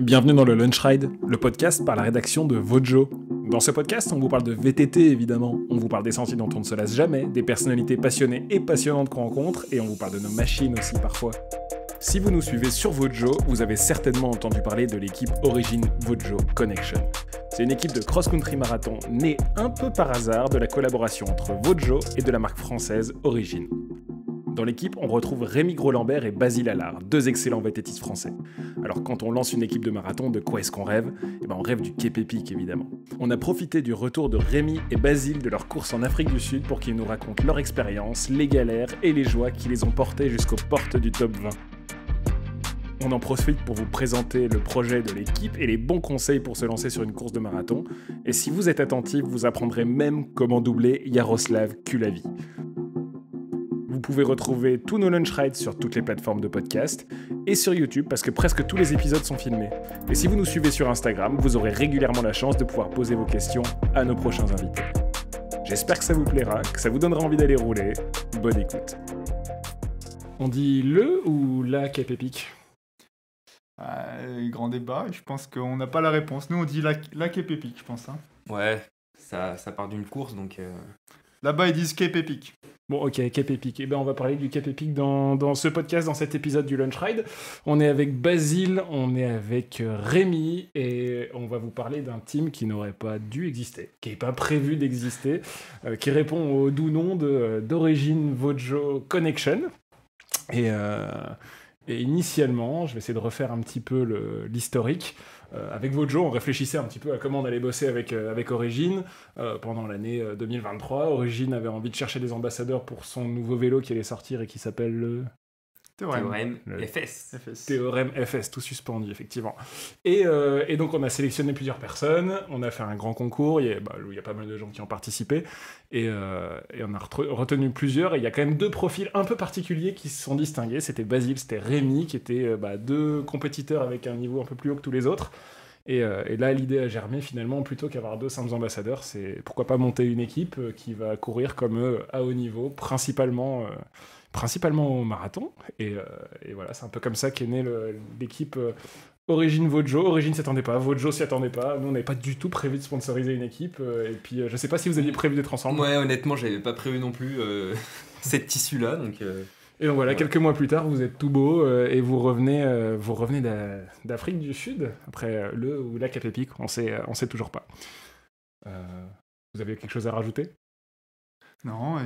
Bienvenue dans le Lunch Ride, le podcast par la rédaction de Vojo. Dans ce podcast, on vous parle de VTT évidemment, on vous parle des sentiers dont on ne se lasse jamais, des personnalités passionnées et passionnantes qu'on rencontre, et on vous parle de nos machines aussi parfois. Si vous nous suivez sur Vojo, vous avez certainement entendu parler de l'équipe Origin Vojo Connection. C'est une équipe de cross-country marathon née un peu par hasard de la collaboration entre Vojo et de la marque française Origin. Dans l'équipe, on retrouve Rémi Gros-Lambert et Basile Allard, deux excellents VTTistes français. Alors quand on lance une équipe de marathon, de quoi est-ce qu'on rêve ? On rêve du Cape Epic évidemment. On a profité du retour de Rémi et Basile de leur course en Afrique du Sud pour qu'ils nous racontent leur expérience, les galères et les joies qui les ont portés jusqu'aux portes du top 20. On en profite pour vous présenter le projet de l'équipe et les bons conseils pour se lancer sur une course de marathon. Et si vous êtes attentif, vous apprendrez même comment doubler Yaroslav Kulavi. Vous pouvez retrouver tous nos lunch rides sur toutes les plateformes de podcast et sur YouTube parce que presque tous les épisodes sont filmés. Et si vous nous suivez sur Instagram, vous aurez régulièrement la chance de pouvoir poser vos questions à nos prochains invités. J'espère que ça vous plaira, que ça vous donnera envie d'aller rouler. Bonne écoute. On dit le ou la Cape Epic ? Grand débat, je pense qu'on n'a pas la réponse. Nous on dit la Cape Epic, je pense. Hein. Ouais, ça part d'une course donc... Là-bas ils disent Cape Epic. Bon, ok, Cape Epic. On va parler du Cape Epic dans ce podcast, dans cet épisode du Lunch Ride. On est avec Basile, on est avec Rémi, et on va vous parler d'un team qui n'aurait pas dû exister, qui n'est pas prévu d'exister, qui répond au doux nom d'Origin Vojo Connection. Et initialement, je vais essayer de refaire un petit peu l'historique. Avec Vojo, on réfléchissait un petit peu à comment on allait bosser avec Origin pendant l'année 2023. Origin avait envie de chercher des ambassadeurs pour son nouveau vélo qui allait sortir et qui s'appelle le... Théorème FS. Théorème FS, tout suspendu, effectivement. Et donc, on a sélectionné plusieurs personnes, on a fait un grand concours, il y a pas mal de gens qui ont participé, et on a retenu plusieurs, et il y a quand même deux profils un peu particuliers qui se sont distingués. C'était Basile, c'était Rémi, qui étaient deux compétiteurs avec un niveau un peu plus haut que tous les autres. Et là, l'idée a germé, finalement, plutôt qu'avoir deux simples ambassadeurs, c'est pourquoi pas monter une équipe qui va courir comme eux à haut niveau, principalement au marathon, et voilà, c'est un peu comme ça qu'est née l'équipe Origin Vojo. Origin s'y attendait pas, Vojo s'y attendait pas, nous on n'avait pas du tout prévu de sponsoriser une équipe, et puis je sais pas si vous aviez prévu d'être ensemble. Ouais, honnêtement, j'avais pas prévu non plus cette tissu-là, donc... Et donc voilà, quelques mois plus tard, vous êtes tout beau, et vous revenez d'Afrique du Sud, après le ou la Cape Epic, on sait toujours pas. Vous avez quelque chose à rajouter ? Non,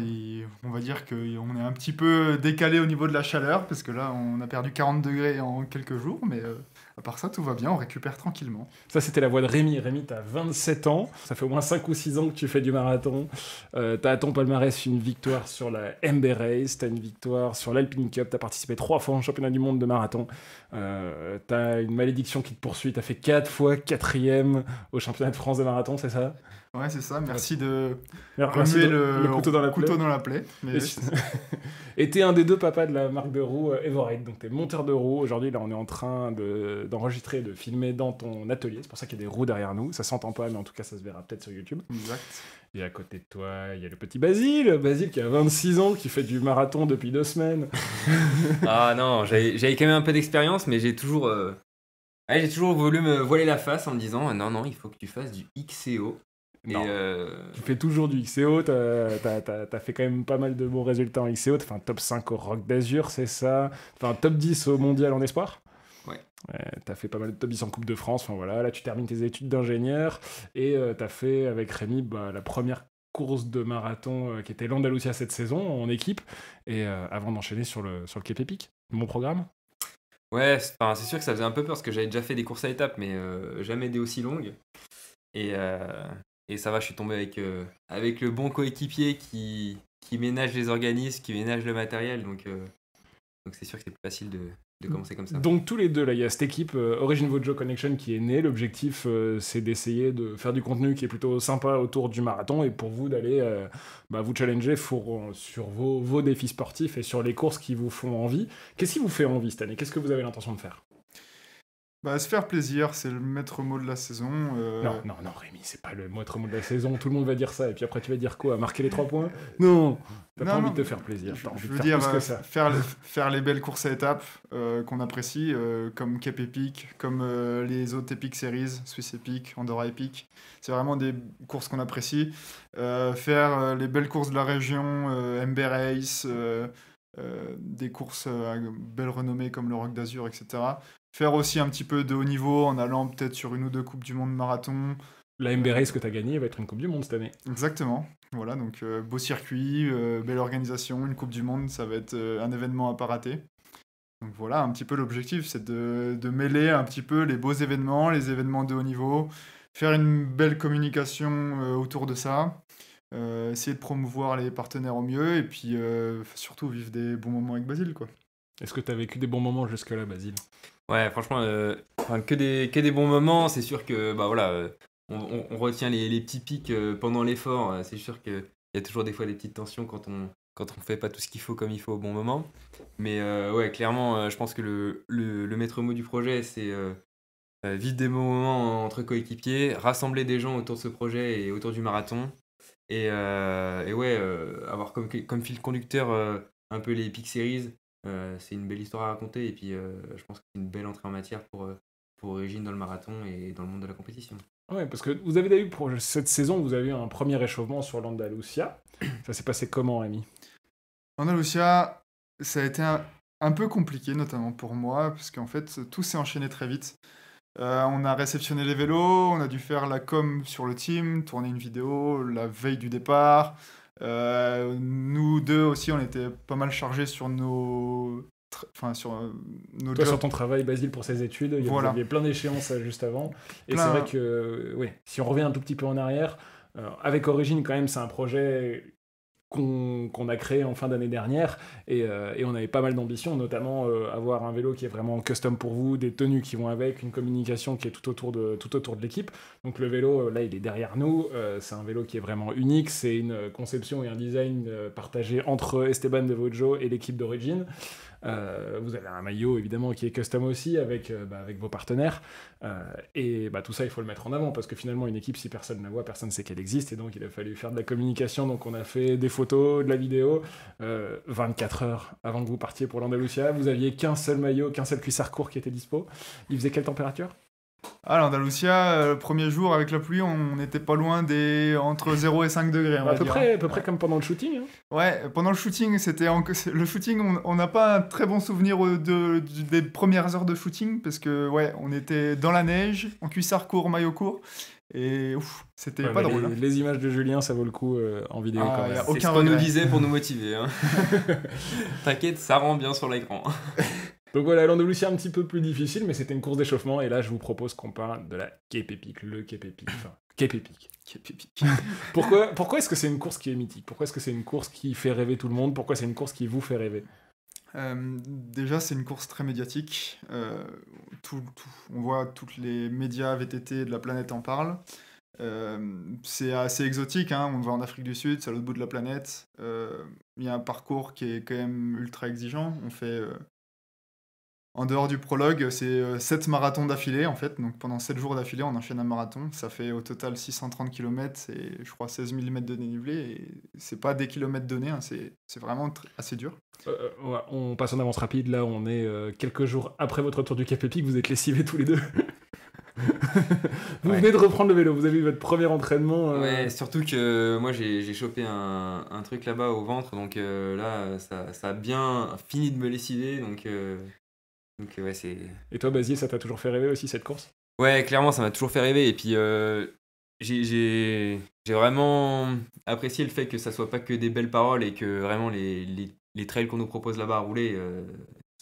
on va dire qu'on est un petit peu décalé au niveau de la chaleur, parce que là, on a perdu 40 degrés en quelques jours, mais à part ça, tout va bien, on récupère tranquillement. Ça, c'était la voix de Rémi. Rémi, t'as 27 ans, ça fait au moins 5 ou 6 ans que tu fais du marathon. T'as à ton palmarès une victoire sur la MB Race, t'as une victoire sur l'Alpine Cup, t'as participé 3 fois au championnat du monde de marathon. T'as une malédiction qui te poursuit, t'as fait 4 fois 4e au championnat de France de marathon, c'est ça ? Ouais, c'est ça, merci de Merci remuer le couteau dans la plaie. Mais... Et t'es un des deux papas de la marque de roues Evoride, donc t'es monteur de roues. Aujourd'hui, là, on est en train d'enregistrer, de filmer dans ton atelier. C'est pour ça qu'il y a des roues derrière nous. Ça s'entend pas, mais en tout cas, ça se verra peut-être sur YouTube. Exact. Et à côté de toi, il y a le petit Basile qui a 26 ans, qui fait du marathon depuis 2 semaines. Ah non, j'avais quand même un peu d'expérience, mais j'ai toujours voulu me voiler la face en me disant non, il faut que tu fasses du XCO. Non. Tu fais toujours du XCO, t'as fait quand même pas mal de bons résultats en XCO, t'as fait un top 5 au Rock d'Azur, c'est ça ? T'as fait un top 10 au Mondial en Espoir ? Ouais. T'as fait pas mal de top 10 en Coupe de France, enfin voilà, là tu termines tes études d'ingénieur, et t'as fait avec Rémi la première course de marathon qui était l'Andalusia cette saison en équipe, et avant d'enchaîner sur le Cape Epic. Bon programme ? Ouais, c'est sûr que ça faisait un peu peur, parce que j'avais déjà fait des courses à étapes, mais jamais des aussi longues. Et ça va, je suis tombé avec le bon coéquipier qui ménage les organismes, qui ménage le matériel. Donc c'est sûr que c'est plus facile de commencer comme ça. Donc tous les deux, là, il y a cette équipe Origin Vojo Connection qui est née. L'objectif, c'est d'essayer de faire du contenu qui est plutôt sympa autour du marathon et pour vous d'aller vous challenger sur vos défis sportifs et sur les courses qui vous font envie. Qu'est-ce qui vous fait envie cette année ? Qu'est-ce que vous avez l'intention de faire ? Bah, se faire plaisir, c'est le maître mot de la saison. Non, Rémi, c'est pas le maître mot de la saison. Tout le monde va dire ça. Et puis après, tu vas dire quoi? Marquer les 3 points? Non, t'as pas envie de te faire plaisir. T'as envie Je de veux faire dire, plus que ça. faire les belles courses à étapes qu'on apprécie, comme Cape Epic, comme les autres Epic Series, Swiss Epic, Andorra Epic. C'est vraiment des courses qu'on apprécie. Faire les belles courses de la région, MB Race, des courses à belle renommée comme le Roc d'Azur, etc. Faire aussi un petit peu de haut niveau en allant peut-être sur 1 ou 2 Coupes du Monde marathon. La MB Race que t'as gagnée va être une Coupe du Monde cette année. Exactement. Voilà, donc beau circuit, belle organisation, une Coupe du Monde, ça va être un événement à pas rater. Donc voilà, un petit peu l'objectif, c'est de mêler un petit peu les beaux événements, les événements de haut niveau, faire une belle communication autour de ça, essayer de promouvoir les partenaires au mieux, et puis surtout vivre des bons moments avec Basile, quoi. Est-ce que t'as vécu des bons moments jusque-là, Basile? Ouais, franchement, que des bons moments. C'est sûr que bah voilà, on retient les petits pics pendant l'effort. C'est sûr qu'il y a toujours des fois des petites tensions quand on fait pas tout ce qu'il faut comme il faut au bon moment. Mais ouais, clairement, je pense que le maître mot du projet, c'est vivre des bons moments entre coéquipiers, rassembler des gens autour de ce projet et autour du marathon. Et ouais, avoir comme fil conducteur un peu les Epic Series. C'est une belle histoire à raconter et puis je pense que c'est une belle entrée en matière pour Origine dans le marathon et dans le monde de la compétition. Ouais, parce que vous avez eu pour cette saison, vous avez eu un premier échauffement sur l'Andalusia. Ça s'est passé comment, Rémi? Andalusia, ça a été un peu compliqué, notamment pour moi, parce qu'en fait, tout s'est enchaîné très vite. On a réceptionné les vélos, on a dû faire la com sur le team, tourner une vidéo la veille du départ. Nous deux aussi, on était pas mal chargés sur nos Toi, jobs. sur ton travail, Basile, pour ses études, vous Voilà. aviez plein d'échéances juste avant. Et Plein. c'est vrai que, ouais, si on revient un tout petit peu en arrière, avec Origine, quand même, c'est un projet qu'on a créé en fin d'année dernière et on avait pas mal d'ambitions, notamment avoir un vélo qui est vraiment custom pour vous, des tenues qui vont avec, une communication qui est tout autour de l'équipe. Donc le vélo, là, il est derrière nous, c'est un vélo qui est vraiment unique, c'est une conception et un design partagé entre Esteban de Vojo et l'équipe d'Origine. Vous avez un maillot évidemment qui est custom aussi avec vos partenaires et tout ça il faut le mettre en avant parce que finalement une équipe si personne ne la voit, personne ne sait qu'elle existe et donc il a fallu faire de la communication, donc on a fait des photos, de la vidéo 24 heures avant que vous partiez pour l'Andalusia, vous aviez qu'un seul maillot, qu'un seul cuissard court qui était dispo. Il faisait quelle température? Ah, l'Andalusia, le premier jour avec la pluie, on n'était pas loin entre 0 et 5 degrés. On va à peu dire. près comme pendant le shooting, hein. Ouais, pendant le shooting, le shooting, on n'a pas un très bon souvenir des premières heures de shooting parce que ouais, on était dans la neige, en cuissard court, maillot court, et c'était pas drôle. Les images de Julien, ça vaut le coup en vidéo quand même. C'est ce qu'on nous disait pour nous motiver. Hein. T'inquiète, ça rend bien sur l'écran. Donc voilà, l'Andalusia un petit peu plus difficile, mais c'était une course d'échauffement, et là je vous propose qu'on parle de la Cape Epic, le Cape Epic, enfin, Cape Epic. Pourquoi est-ce que c'est une course qui est mythique? Pourquoi est-ce que c'est une course qui fait rêver tout le monde? Pourquoi c'est une course qui vous fait rêver? Déjà, c'est une course très médiatique. On voit tous les médias VTT de la planète en parlent. C'est assez exotique, hein. On va en Afrique du Sud, c'est à l'autre bout de la planète. Il y a un parcours qui est quand même ultra exigeant. On fait... En dehors du prologue, c'est 7 marathons d'affilée, en fait. Donc pendant 7 jours d'affilée, on enchaîne un marathon. Ça fait au total 630 km et je crois 16 000 mètres de dénivelé. Et c'est pas des kilomètres donnés, hein, c'est vraiment assez dur. Ouais, on passe en avance rapide. Là, on est quelques jours après votre retour du Cape Epic. Vous êtes lessivés tous les deux. Vous venez de reprendre le vélo. Vous avez eu votre premier entraînement. Ouais, surtout que moi, j'ai chopé un truc là-bas au ventre. Donc là, ça a bien fini de me lessiver. Donc ouais, c'est... Et toi, Basile, ça t'a toujours fait rêver aussi, cette course? Ouais, clairement, ça m'a toujours fait rêver. Et puis, j'ai vraiment apprécié le fait que ça soit pas que des belles paroles et que vraiment les trails qu'on nous propose là-bas à rouler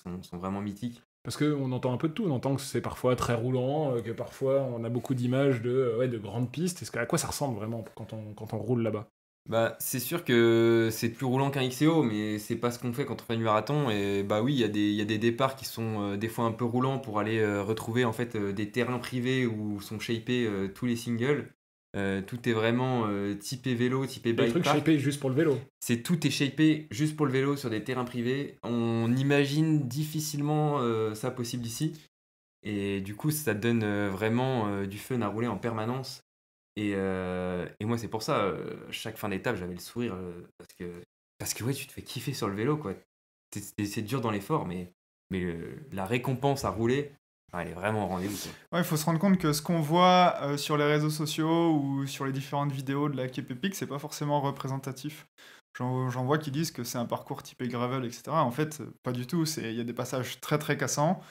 sont vraiment mythiques. Parce qu'on entend un peu de tout. On entend que c'est parfois très roulant, que parfois on a beaucoup d'images de grandes pistes. À quoi ça ressemble vraiment quand on roule là-bas? Bah, c'est sûr que c'est plus roulant qu'un XCO, mais c'est pas ce qu'on fait quand on fait du marathon. Et bah oui, il y a des départs qui sont des fois un peu roulants pour aller retrouver en fait des terrains privés où sont shapés tous les singles. Tout est vraiment typé vélo, typé bike Des trucs park. shapés juste pour le vélo. Tout est shapé juste pour le vélo sur des terrains privés. On imagine difficilement ça possible ici. Et du coup, ça te donne vraiment du fun à rouler en permanence. Et moi, c'est pour ça, chaque fin d'étape, j'avais le sourire. Parce que ouais, tu te fais kiffer sur le vélo, quoi. C'est dur dans l'effort, mais la récompense à rouler, elle est vraiment au rendez-vous, quoi. Ouais, il faut se rendre compte que ce qu'on voit sur les réseaux sociaux ou sur les différentes vidéos de la Cape Epic, c'est pas forcément représentatif. J'en vois qui disent que c'est un parcours typé gravel, etc. En fait, pas du tout. Il y a des passages très très cassants.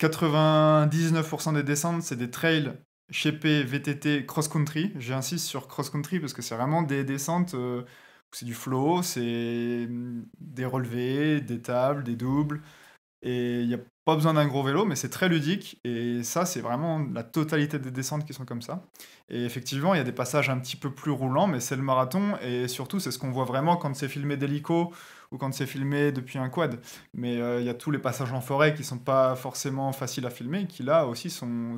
99% des descentes, c'est des trails shapés VTT cross-country. J'insiste sur cross-country parce que c'est vraiment des descentes où c'est du flow, c'est des relevés, des tables, des doubles. Et il n'y a pas besoin d'un gros vélo, mais c'est très ludique. Et ça, c'est vraiment la totalité des descentes qui sont comme ça. Et effectivement, il y a des passages un petit peu plus roulants, mais c'est le marathon. Et surtout, c'est ce qu'on voit vraiment quand c'est filmé d'hélico ou quand c'est filmé depuis un quad. Mais il y a tous les passages en forêt qui sont pas forcément faciles à filmer, qui là aussi sont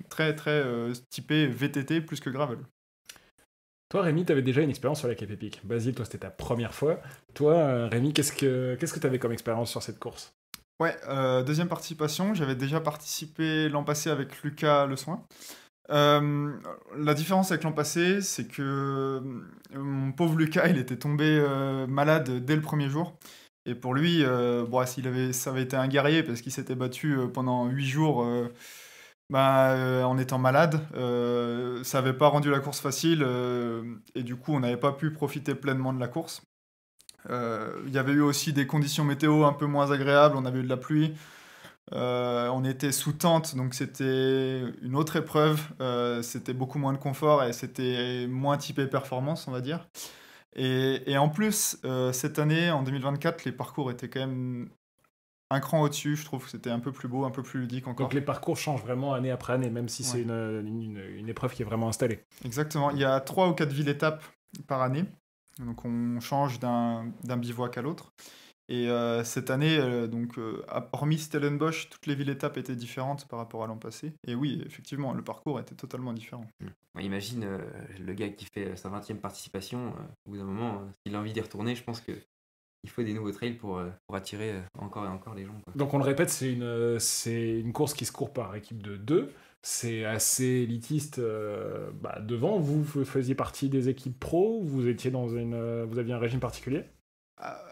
très très typés VTT plus que gravel. Toi, Rémi, tu avais déjà une expérience sur la Cape Epic. Basile, toi, c'était ta première fois. Toi, Rémi, qu'est-ce que tu avais comme expérience sur cette course? Ouais, deuxième participation, j'avais déjà participé l'an passé avec Lucas Le Soin. La différence avec l'an passé, c'est que mon pauvre Lucas, il était tombé malade dès le premier jour. Et pour lui, ça avait été un guerrier parce qu'il s'était battu pendant 8 jours en étant malade. Ça n'avait pas rendu la course facile et du coup, on n'avait pas pu profiter pleinement de la course. Il y avait eu aussi des conditions météo un peu moins agréables, on avait eu de la pluie. On était sous tente, donc c'était une autre épreuve. C'était beaucoup moins de confort et c'était moins typé performance, on va dire. Et en plus, cette année, en 2024, les parcours étaient quand même un cran au-dessus. Je trouve que c'était un peu plus beau, un peu plus ludique encore. Donc les parcours changent vraiment année après année, même si c'est Ouais. une épreuve qui est vraiment installée. Exactement. Il y a 3 ou 4 villes-étapes par année. Donc on change d'un bivouac à l'autre. Et cette année, hormis Stellenbosch, toutes les villes-étapes étaient différentes par rapport à l'an passé. Et oui, effectivement, le parcours était totalement différent. Ouais, imagine le gars qui fait sa 20e participation, au bout d'un moment, s'il a envie d'y retourner, je pense qu'il faut des nouveaux trails pour attirer encore et encore les gens, quoi. Donc on le répète, c'est une course qui se court par équipe de 2. C'est assez élitiste devant. Vous faisiez partie des équipes pro, vous aviez un régime particulier?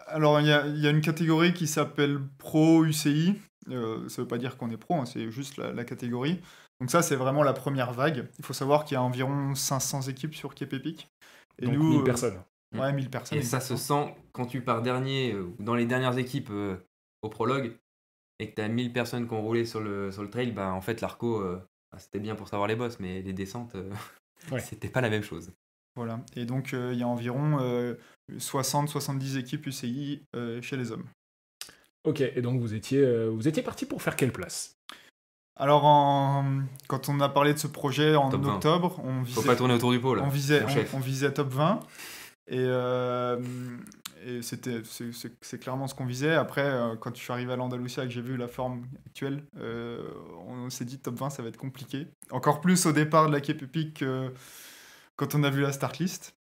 Alors, il y a une catégorie qui s'appelle Pro UCI. Ça ne veut pas dire qu'on est pro, hein, c'est juste la catégorie. Donc ça, c'est vraiment la première vague. Il faut savoir qu'il y a environ 500 équipes sur Cape Epic. Et donc nous, 1000 personnes. Ouais, 1000 personnes. Et ça se sent quand tu pars dernier ou dans les dernières équipes au prologue et que tu as 1000 personnes qui ont roulé sur le trail, bah, en fait, l'Arco, c'était bien pour savoir les bosses, mais les descentes, c'était pas la même chose. Voilà. Et donc, il y a environ 60-70 équipes UCI chez les hommes. Ok, et donc vous étiez parti pour faire quelle place? Alors, quand on a parlé de ce projet en Top 20. octobre, Faut pas tourner autour du pot, là. on visait top 20. Et c'est clairement ce qu'on visait. Après, quand je suis arrivé à l'Andalusia et que j'ai vu la forme actuelle, on s'est dit top 20, ça va être compliqué. Encore plus au départ de la Cape Epic quand on a vu la start list.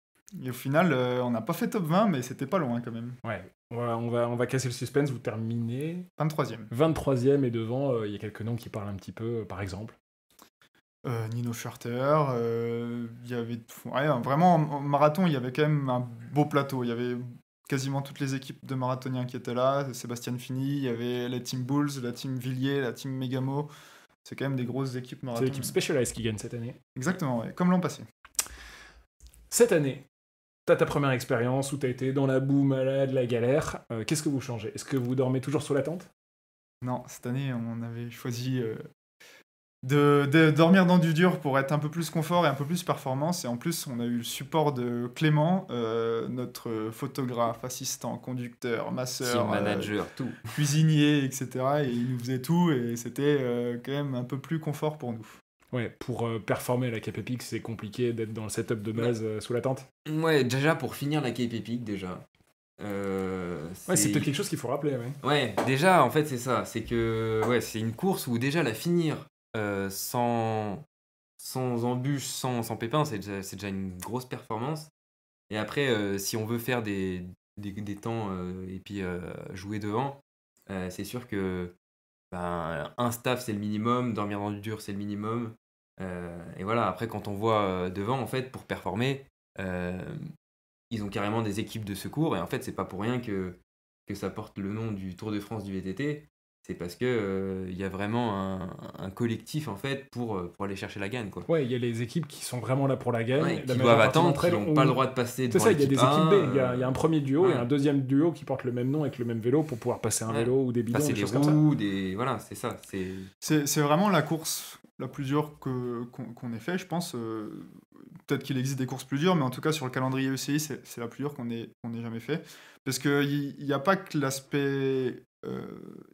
Et au final, on n'a pas fait top 20, mais c'était pas loin quand même. Ouais, on va casser le suspense, vous terminez 23e. 23e et devant, il y a quelques noms qui parlent un petit peu, par exemple. Nino Schurter, il y avait vraiment en marathon, il y avait quand même un beau plateau. Il y avait quasiment toutes les équipes de marathoniens qui étaient là. Sébastien Fini, il y avait la team Bulls, la team Villiers, la team Megamo. C'est quand même des grosses équipes C'est marathon. l'équipe Specialized qui gagne cette année. Exactement, ouais, comme l'an passé. Cette année, t'as ta première expérience où t'as été dans la boue, malade, la galère. Qu'est-ce que vous changez? Est-ce que vous dormez toujours sous la tente? Non, cette année, on avait choisi de dormir dans du dur pour être un peu plus confort et un peu plus performance. Et en plus, on a eu le support de Clément, notre photographe, assistant, conducteur, masseur, Team manager, tout. cuisinier, etc. Et il nous faisait tout et c'était quand même un peu plus confort pour nous. Ouais, pour performer à la Cape Epic, c'est compliqué d'être dans le setup de base sous la tente. Ouais, déjà pour finir la Cape Epic, déjà. Ouais, c'est peut-être quelque chose qu'il faut rappeler, ouais. Ouais, déjà, en fait, c'est ça. C'est que c'est une course où déjà la finir sans embûches, sans pépins, c'est déjà une grosse performance. Et après, si on veut faire des temps et puis jouer devant, c'est sûr que un staff c'est le minimum, dormir dans du dur c'est le minimum. Et voilà, après quand on voit devant, en fait, pour performer, ils ont carrément des équipes de secours. Et en fait, c'est pas pour rien que ça porte le nom du Tour de France du VTT. C'est parce que il y a vraiment un collectif en fait pour aller chercher la gagne, quoi. Ouais, il y a les équipes qui sont vraiment là pour la gagne. Ouais, La qui majeure doivent partie attendre, d'entre qui elles n'ont pas le droit de passer C'est devant ça, il y a l'équipe des équipes B. Il y A. a un premier duo et ouais. un deuxième duo qui porte le même nom avec le même vélo pour pouvoir passer un Ouais. vélo ou des bidons, Passer des des choses comme ça. roues, voilà, c'est ça. C'est vraiment la course la plus dure qu'on ait fait, je pense. Peut-être qu'il existe des courses plus dures, mais en tout cas, sur le calendrier ECI, c'est la plus dure qu'on ait jamais fait. Parce qu'il n'y a pas que l'aspect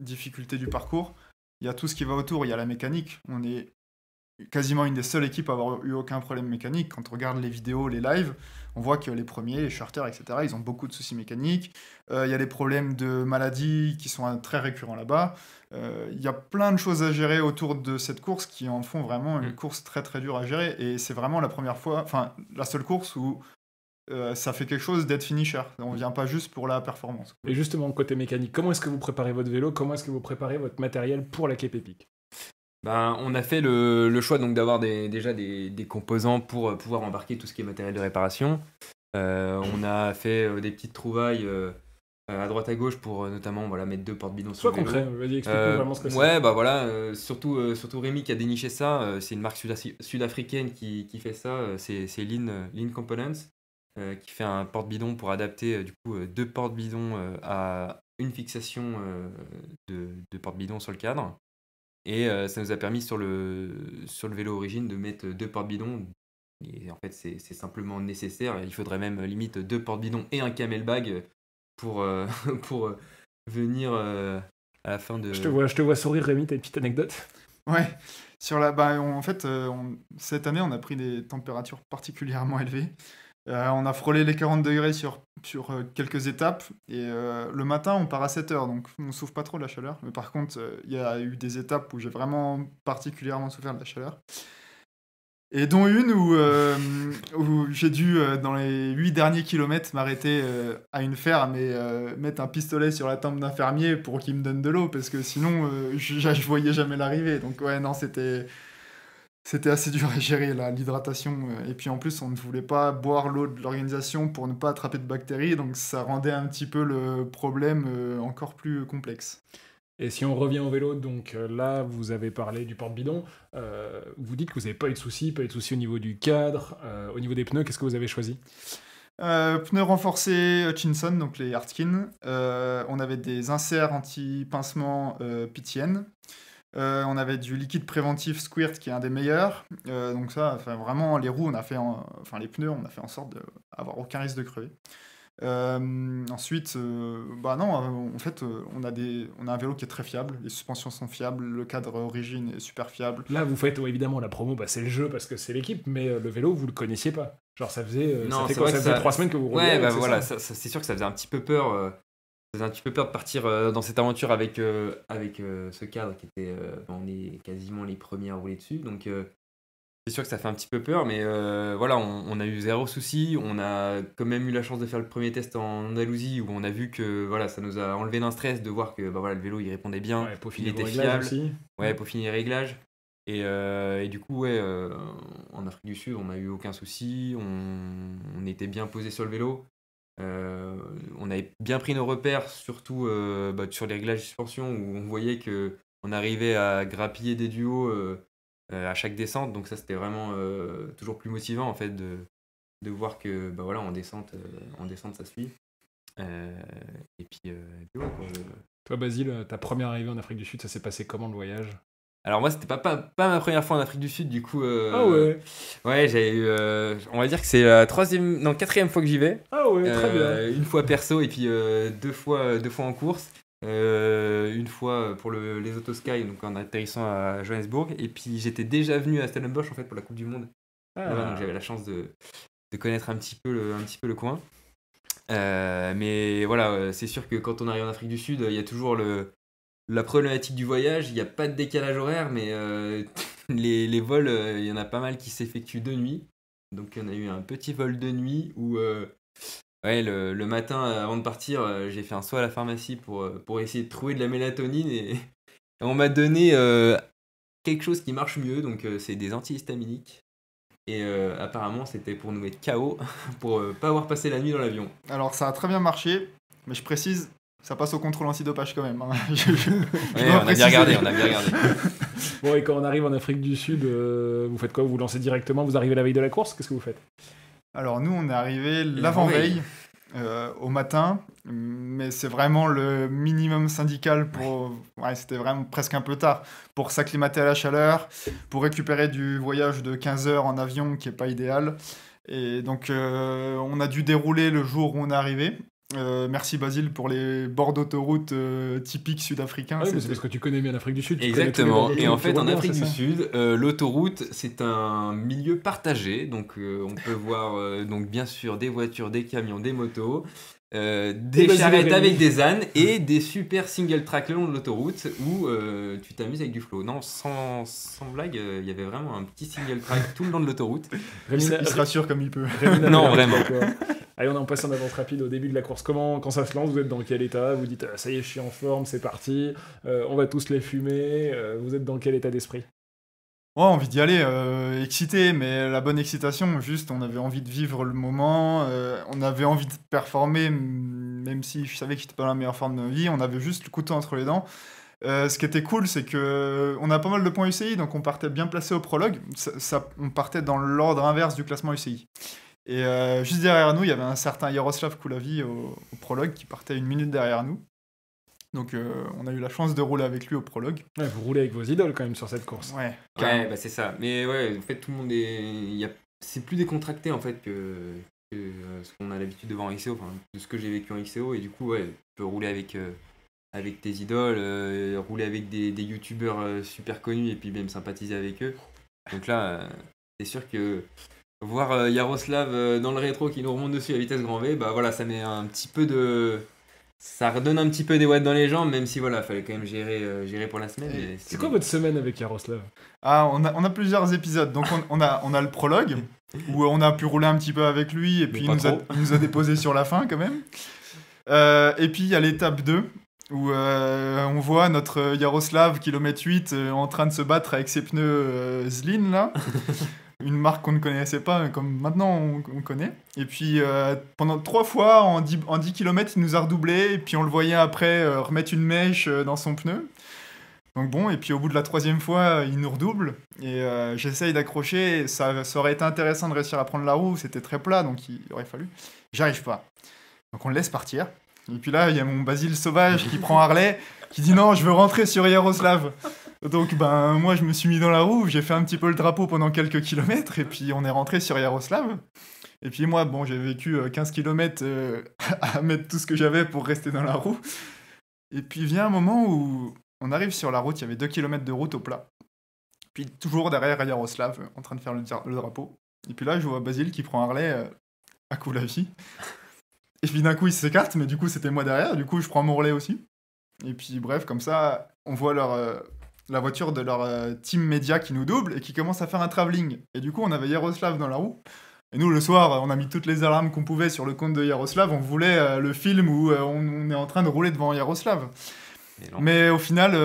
difficulté du parcours, il y a tout ce qui va autour, il y a la mécanique. On est quasiment une des seules équipes à avoir eu aucun problème mécanique. Quand on regarde les vidéos, les lives, on voit que les premiers, les shorters, etc., ils ont beaucoup de soucis mécaniques. Il y a des problèmes de maladies qui sont très récurrents là-bas. Il y a plein de choses à gérer autour de cette course qui en font vraiment une course très très dure à gérer. Et c'est vraiment la première fois, enfin la seule course où ça fait quelque chose d'être finisher. On vient pas juste pour la performance. Et justement, côté mécanique, comment est-ce que vous préparez votre vélo? Comment est-ce que vous préparez votre matériel pour la Cape Epic? On a fait le choix donc d'avoir déjà des composants pour pouvoir embarquer tout ce qui est matériel de réparation. On a fait des petites trouvailles à droite à gauche pour notamment mettre 2 porte-bidons sur Sois le vélo. concret, vas-y, explique-nous vraiment ce que c'est. Ouais, bah voilà, surtout Rémi qui a déniché ça. C'est une marque sud-africaine qui fait ça. C'est Lean Components qui fait un porte-bidon pour adapter du coup 2 porte-bidons à une fixation de porte-bidon sur le cadre. Et ça nous a permis sur le vélo origine de mettre 2 porte-bidons. Et en fait, c'est simplement nécessaire. Il faudrait même limite 2 porte-bidons et un camelbag pour venir à la fin de... Je te vois sourire, Rémi, t'as une petite anecdote? Ouais, en fait, cette année, on a pris des températures particulièrement élevées. On a frôlé les 40 degrés sur quelques étapes. Et le matin, on part à 7 heures, donc on ne souffre pas trop de la chaleur. Mais par contre, il y a eu des étapes où j'ai vraiment particulièrement souffert de la chaleur. Et dont une où j'ai dû, dans les 8 derniers kilomètres, m'arrêter à une ferme et mettre un pistolet sur la tempe d'un fermier pour qu'il me donne de l'eau, parce que sinon, je voyais jamais l'arrivée. Donc ouais, non, c'était assez dur à gérer, l'hydratation. Et puis en plus, on ne voulait pas boire l'eau de l'organisation pour ne pas attraper de bactéries, donc ça rendait un petit peu le problème encore plus complexe. Et si on revient au vélo, donc là, vous avez parlé du porte-bidon. Vous dites que vous n'avez pas eu de soucis au niveau du cadre, au niveau des pneus. Qu'est-ce que vous avez choisi? Pneus renforcés Hutchinson, donc les Hardskin. On avait des inserts anti-pincement PTN. On avait du liquide préventif Squirt qui est un des meilleurs. Donc ça, vraiment, les roues, les pneus, on a fait en sorte d'avoir aucun risque de crever. Ensuite, en fait, on a un vélo qui est très fiable, les suspensions sont fiables, le cadre origine est super fiable. Là, vous faites évidemment la promo, c'est le jeu parce que c'est l'équipe, mais le vélo, vous le connaissiez pas. Genre, ça faisait 3 semaines que vous rouliez. Ouais, bah voilà, c'est sûr que ça faisait un petit peu peur. Ça faisait un petit peu peur de partir dans cette aventure avec ce cadre qui était. On est quasiment les premiers à rouler dessus, donc. C'est sûr que ça fait un petit peu peur, mais voilà, on a eu 0 souci. On a quand même eu la chance de faire le premier test en Andalousie où on a vu que voilà, ça nous a enlevé d'un stress de voir que le vélo il répondait bien, il était fiable. Aussi. Ouais, peaufiner les réglages. Et du coup, ouais, en Afrique du Sud, on n'a eu aucun souci. On était bien posé sur le vélo. On avait bien pris nos repères, surtout sur les réglages de suspension où on voyait qu'on arrivait à grappiller des duos. À chaque descente, donc ça c'était vraiment toujours plus motivant en fait de voir que en descente ça suit. Et puis ouais, quoi. Toi Basile, ta première arrivée en Afrique du Sud, ça s'est passé comment le voyage? Alors moi c'était pas ma première fois en Afrique du Sud, du coup ah ouais j'avais eu on va dire que c'est la 4e fois que j'y vais. Ah ouais, très bien. Une fois perso et puis 2 fois en course. Une fois pour les Autosky, donc en atterrissant à Johannesburg, et puis j'étais déjà venu à Stellenbosch en fait pour la Coupe du Monde. Donc j'avais la chance de connaître un petit peu le coin. Mais voilà, c'est sûr que quand on arrive en Afrique du Sud, il y a toujours la problématique du voyage. Il n'y a pas de décalage horaire, mais les vols, il y en a pas mal qui s'effectuent de nuit. Donc on a eu un petit vol de nuit où ouais, le matin, avant de partir, j'ai fait un saut à la pharmacie pour essayer de trouver de la mélatonine On m'a donné quelque chose qui marche mieux, donc c'est des antihistaminiques. Et apparemment, c'était pour nous mettre KO, pour pas avoir passé la nuit dans l'avion. Alors, ça a très bien marché, mais je précise, ça passe au contrôle antidopage quand même. Hein. Ouais, on a bien regardé. Bon, et quand on arrive en Afrique du Sud, vous faites quoi? Vous lancez directement, vous arrivez la veille de la course? Qu'est-ce que vous faites? Alors, nous, on est arrivé l'avant-veille, au matin, mais c'est vraiment le minimum syndical pour... Ouais, c'était vraiment presque un peu tard, pour s'acclimater à la chaleur, pour récupérer du voyage de 15 heures en avion, qui n'est pas idéal. Et donc, on a dû dérouler le jour où on est arrivé. Merci Basile pour les bords d'autoroute typiques sud-africains. Oui, mais c'est parce que tu connais bien l'Afrique du Sud. Exactement. Et en fait, en Afrique du Sud, l'autoroute, c'est un milieu partagé. Donc, on peut voir, donc bien sûr, des voitures, des camions, des motos, des charrettes avec des ânes et des super single track le long de l'autoroute où tu t'amuses avec du flow. Non, sans blague, il y avait vraiment un petit single track tout le long de l'autoroute. Il se rassure comme il peut. Non, vraiment. Allez, on en passe en avance rapide au début de la course. Quand ça se lance, vous êtes dans quel état? Vous dites, ça y est, je suis en forme, c'est parti, on va tous les fumer. Vous êtes dans quel état d'esprit? Ouais, envie d'y aller, excité, mais la bonne excitation, juste, on avait envie de vivre le moment, on avait envie de performer, même si je savais que j'étais pas dans la meilleure forme de ma vie, on avait juste le couteau entre les dents. Ce qui était cool, c'est que on a pas mal de points UCI, donc on partait bien placé au prologue, on partait dans l'ordre inverse du classement UCI. Et juste derrière nous, il y avait un certain Yaroslav Koulavi au prologue qui partait 1 minute derrière nous. Donc on a eu la chance de rouler avec lui au prologue. Ouais, vous roulez avec vos idoles quand même sur cette course. Ouais, bah c'est ça. Mais ouais, en fait, tout le monde c'est plus décontracté en fait que ce qu'on a l'habitude de voir en XCO, enfin, de ce que j'ai vécu en XCO. Et du coup, ouais, tu peux rouler avec tes idoles, rouler avec des youtubeurs super connus et puis même sympathiser avec eux. Donc là, c'est sûr que voir Yaroslav dans le rétro qui nous remonte dessus à vitesse grand V, bah voilà, ça met un petit peu de... Ça redonne un petit peu des watts dans les jambes, même si voilà, fallait quand même gérer pour la semaine. C'est quoi votre semaine avec Yaroslav? Ah, on a plusieurs épisodes. Donc on a le prologue, où on a pu rouler un petit peu avec lui, et puis il nous a déposé sur la fin quand même. Et puis il y a l'étape 2, où on voit notre Yaroslav, kilomètre 8, en train de se battre avec ses pneus Zlin, là. Une marque qu'on ne connaissait pas, comme maintenant on connaît. Et puis pendant 3 fois, en 10 km, il nous a redoublé, et puis on le voyait après remettre une mèche dans son pneu. Donc bon, et puis au bout de la 3e fois, il nous redouble, et j'essaye d'accrocher, et ça aurait été intéressant de réussir à prendre la roue, c'était très plat, donc il aurait fallu. J'arrive pas. Donc on le laisse partir. Et puis là, il y a mon Basile sauvage qui prend Harley, qui dit non, je veux rentrer sur Yaroslav. Donc moi je me suis mis dans la roue, j'ai fait un petit peu le drapeau pendant quelques kilomètres, et puis on est rentré sur Yaroslav. Et puis moi, bon, j'ai vécu 15 km à mettre tout ce que j'avais pour rester dans la roue. Et puis vient un moment où on arrive sur la route, il y avait 2 km de route au plat. Puis toujours derrière Yaroslav, en train de faire le drapeau. Et puis là, je vois Basile qui prend Harley à Koulavi. Et puis d'un coup, il s'écarte, mais du coup, c'était moi derrière. Du coup, je prends mon relais aussi. Et puis bref, comme ça, on voit la voiture de leur team média qui nous double et qui commence à faire un travelling. Et du coup, on avait Yaroslav dans la roue. Et nous, le soir, on a mis toutes les alarmes qu'on pouvait sur le compte de Yaroslav. On voulait le film où on est en train de rouler devant Yaroslav. Mais au final,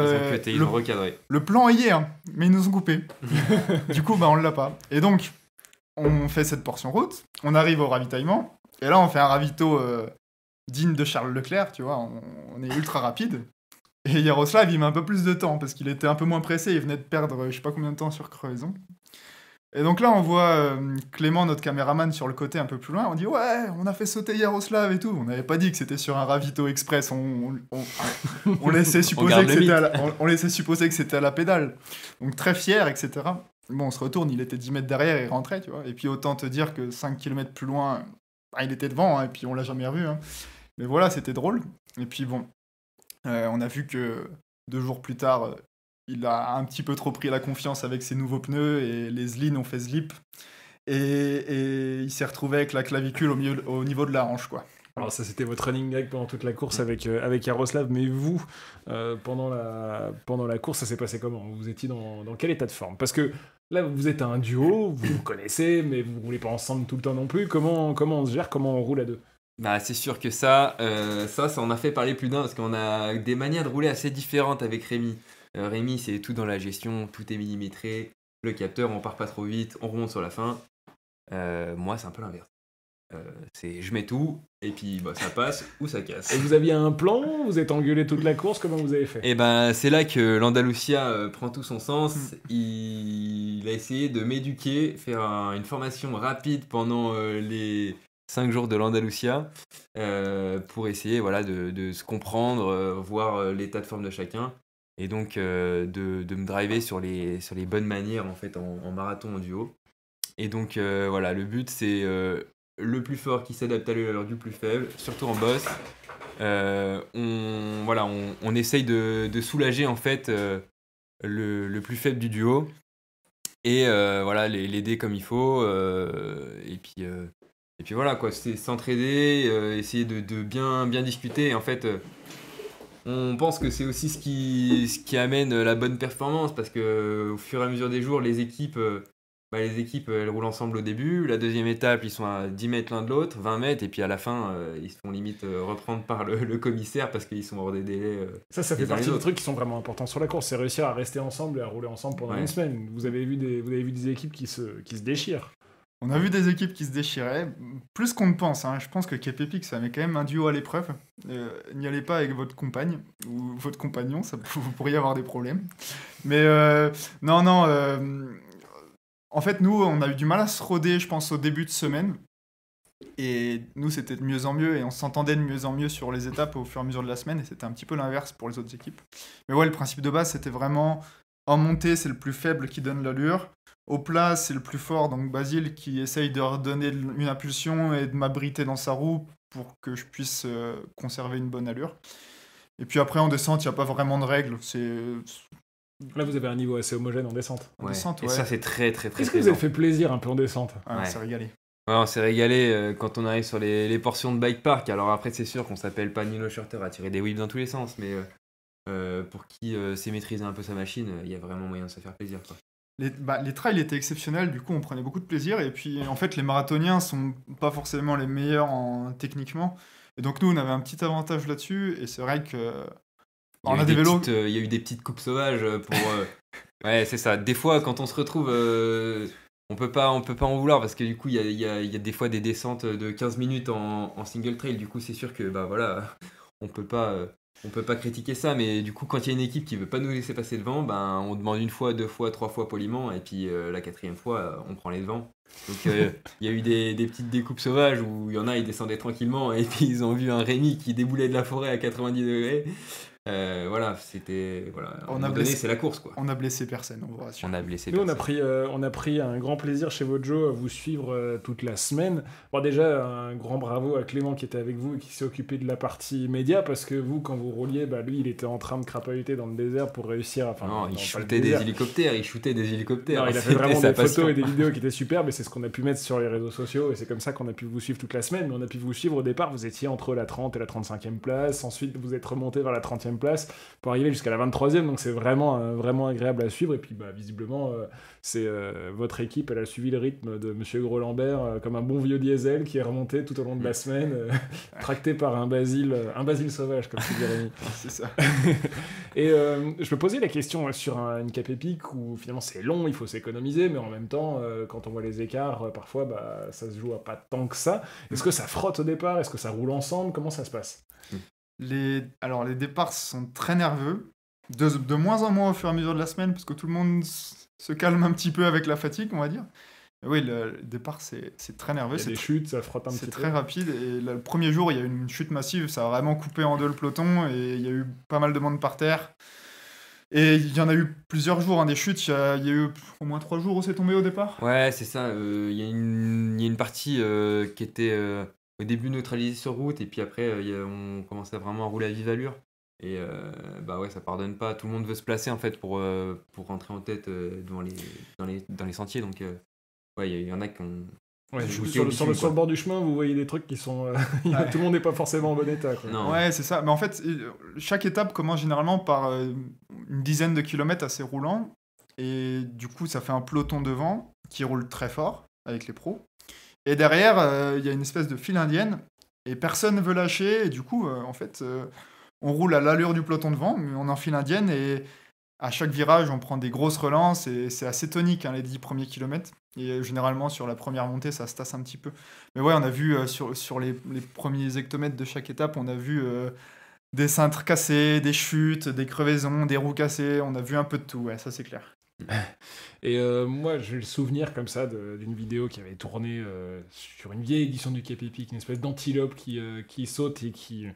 ils ont recadré. Le plan y est, hein, mais ils nous ont coupé. Du coup, on l'a pas. Et donc, on fait cette portion route, on arrive au ravitaillement, et là, on fait un ravito digne de Charles Leclerc, tu vois, on est ultra rapide. Et Yaroslav, il met un peu plus de temps, parce qu'il était un peu moins pressé, il venait de perdre je sais pas combien de temps sur crevaison. Et donc là, on voit Clément, notre caméraman, sur le côté un peu plus loin. On dit « Ouais, on a fait sauter Yaroslav et tout. » On n'avait pas dit que c'était sur un ravito express. On laissait supposer que c'était à la pédale. Donc très fier, etc. Bon, on se retourne, il était 10 mètres derrière, il rentrait, tu vois. Et puis autant te dire que 5 km plus loin, il était devant, hein, et puis on l'a jamais revu. Hein. Mais voilà, c'était drôle. Et puis bon, on a vu que 2 jours plus tard... il a un petit peu trop pris la confiance avec ses nouveaux pneus et les Zlin ont fait slip. Et il s'est retrouvé avec la clavicule au niveau de la hanche, quoi. Alors ça, c'était votre running gag pendant toute la course avec Yaroslav, mais vous, pendant la course, ça s'est passé comment? Vous étiez dans quel état de forme? Parce que là, vous êtes un duo, vous vous connaissez, mais vous ne roulez pas ensemble tout le temps non plus. Comment on se gère? Comment on roule à deux? Bah, c'est sûr que ça en a fait parler plus d'un, parce qu'on a des manières de rouler assez différentes avec Rémi. Rémi, c'est tout dans la gestion, tout est millimétré. Le capteur, on part pas trop vite, on remonte sur la fin. Moi, c'est un peu l'inverse. Je mets tout, et puis ça passe ou ça casse. Et vous aviez un plan? Vous êtes engueulé toute la course? Comment vous avez fait? Et c'est là que l'Andalusia prend tout son sens. Il a essayé de m'éduquer, faire une formation rapide pendant les 5 jours de l'Andalusia pour essayer de se comprendre, voir l'état de forme de chacun. Et donc de me driver sur les bonnes manières en fait en marathon en duo. Et donc le but c'est le plus fort qui s'adapte à l'allure du plus faible, surtout en boss. On essaye de soulager en fait le plus faible du duo et l'aider comme il faut et puis voilà quoi, c'est s'entraider, essayer de bien discuter et en fait on pense que c'est aussi ce qui amène la bonne performance parce que au fur et à mesure des jours les équipes elles roulent ensemble au début. La deuxième étape, ils sont à 10 mètres l'un de l'autre, 20 mètres, et puis à la fin, ils se font limite reprendre par le commissaire parce qu'ils sont hors des délais. Ça fait partie des trucs qui sont vraiment importants sur la course, c'est réussir à rester ensemble et à rouler ensemble pendant une semaine. Vous avez vu des équipes qui se déchirent. On a vu des équipes qui se déchiraient, plus qu'on ne pense. Je pense que Cap-Epic, ça met quand même un duo à l'épreuve. N'y allez pas avec votre compagne ou votre compagnon, vous pourriez avoir des problèmes. Mais en fait, nous, on a eu du mal à se roder, je pense, au début de semaine. Et nous, c'était de mieux en mieux, et on s'entendait de mieux en mieux sur les étapes au fur et à mesure de la semaine, et c'était un petit peu l'inverse pour les autres équipes. Mais ouais, le principe de base, c'était vraiment, en montée, c'est le plus faible qui donne l'allure. Au plat, c'est le plus fort, donc Basile qui essaye de redonner une impulsion et de m'abriter dans sa roue pour que je puisse conserver une bonne allure. Et puis après, en descente, il n'y a pas vraiment de règles, Là, vous avez un niveau assez homogène en descente. Et ça, c'est très, très, très Est-ce que vous avez fait plaisir un peu en descente? On s'est régalé. Ouais, on s'est régalé quand on arrive sur les portions de bike park. Alors après, c'est sûr qu'on s'appelle pas Nino Schurter à tirer des whips dans tous les sens, mais pour qui sait maîtriser un peu sa machine, il y a vraiment moyen de se faire plaisir, quoi. Les trails étaient exceptionnels, du coup on prenait beaucoup de plaisir, et puis en fait les marathoniens sont pas forcément les meilleurs techniquement, et donc nous on avait un petit avantage là-dessus, et c'est vrai que il y a eu des petites coupes sauvages pour ouais c'est ça, des fois quand on se retrouve on peut pas en vouloir parce que du coup il y a des fois des descentes de 15 minutes en single trail, du coup c'est sûr que on peut pas critiquer ça, mais du coup, quand il y a une équipe qui veut pas nous laisser passer devant, on demande une fois, 2 fois, 3 fois poliment, et puis la 4e fois, on prend les devants. Donc il y a eu des petites découpes sauvages où il y en a, ils descendaient tranquillement, et puis ils ont vu un Rémi qui déboulait de la forêt à 90 degrés. C'était à un moment donné, c'est la course, quoi. On a blessé personne, on vous rassure. On a blessé Nous, personne. on a pris un grand plaisir chez Vojo à vous suivre toute la semaine. Bon, déjà, un grand bravo à Clément qui était avec vous et qui s'est occupé de la partie média, parce que vous, quand vous rouliez, lui, il était en train de crapahuter dans le désert pour réussir. Non, il shootait des hélicoptères. Non, il a fait vraiment des photos et des vidéos qui étaient superbes, et c'est ce qu'on a pu mettre sur les réseaux sociaux, et c'est comme ça qu'on a pu vous suivre toute la semaine. Mais on a pu vous suivre au départ, vous étiez entre la 30 et la 35e place, ensuite vous êtes remonté vers la 30e place pour arriver jusqu'à la 23e, donc c'est vraiment agréable à suivre. Et puis visiblement c'est votre équipe, elle a suivi le rythme de Monsieur Gros-Lambert comme un bon vieux diesel qui est remonté tout au long de la semaine, tracté par un Basile sauvage, comme tu dirais. C'est ça. Et je me posais la question sur une Cap-Epic où finalement c'est long, il faut s'économiser, mais en même temps quand on voit les écarts, parfois ça se joue à pas tant que ça. Est-ce que ça frotte au départ? Est-ce que ça roule ensemble? Comment ça se passe? Les départs sont très nerveux, de moins en moins au fur et à mesure de la semaine, parce que tout le monde se calme un petit peu avec la fatigue, on va dire. Mais oui, le départ, c'est très nerveux. Il y a des chutes, ça frotte un petit peu. C'est très rapide, et le premier jour, il y a eu une chute massive, ça a vraiment coupé en deux le peloton, et il y a eu pas mal de monde par terre. Et il y en a eu plusieurs jours, des chutes, il y a eu au moins 3 jours où c'est tombé au départ. Ouais, c'est ça, il y a une partie qui était... au début neutralisé sur route, et puis après on commençait vraiment à rouler à vive allure, et ça pardonne pas, tout le monde veut se placer en fait pour rentrer en tête dans les sentiers, donc il y en a qui ont sur le bord du chemin, vous voyez des trucs qui sont tout le monde n'est pas forcément en bon état, quoi. Non. Ouais, c'est ça, mais en fait chaque étape commence généralement par une dizaine de kilomètres assez roulants, et du coup ça fait un peloton devant qui roule très fort avec les pros. Et derrière, il y a une espèce de file indienne, et personne ne veut lâcher, et du coup, on roule à l'allure du peloton devant, mais on est en file indienne, et à chaque virage, on prend des grosses relances et c'est assez tonique, les 10 premiers kilomètres. Et généralement, sur la première montée, ça se tasse un petit peu. Mais ouais, on a vu sur les premiers hectomètres de chaque étape, on a vu des cintres cassés, des chutes, des crevaisons, des roues cassées. On a vu un peu de tout, ouais, ça c'est clair. Et moi, j'ai le souvenir comme ça d'une vidéo qui avait tourné sur une vieille édition du Cap Epic, une espèce d'antilope qui saute et qui